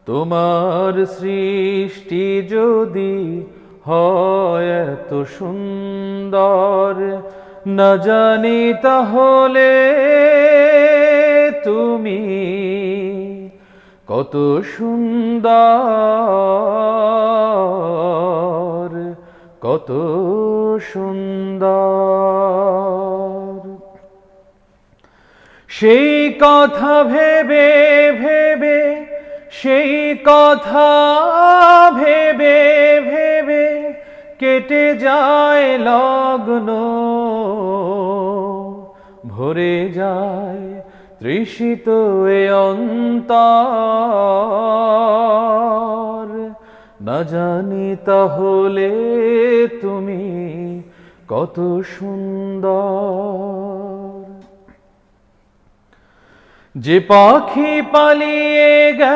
তোমার সৃষ্টি যদি হয় এত সুন্দর, না জানি তাহলে তুমি কত সুন্দর, কত সুন্দর। সেই কথা ভেবে ভেবে, সেই কথা ভেবে ভেবে কেটে যায় লগ্ন, ভরে যায় তৃষিত এ অন্তর, না জানি তাহলে তুমি কত সুন্দর। যে পাখি পালিয়ে গেল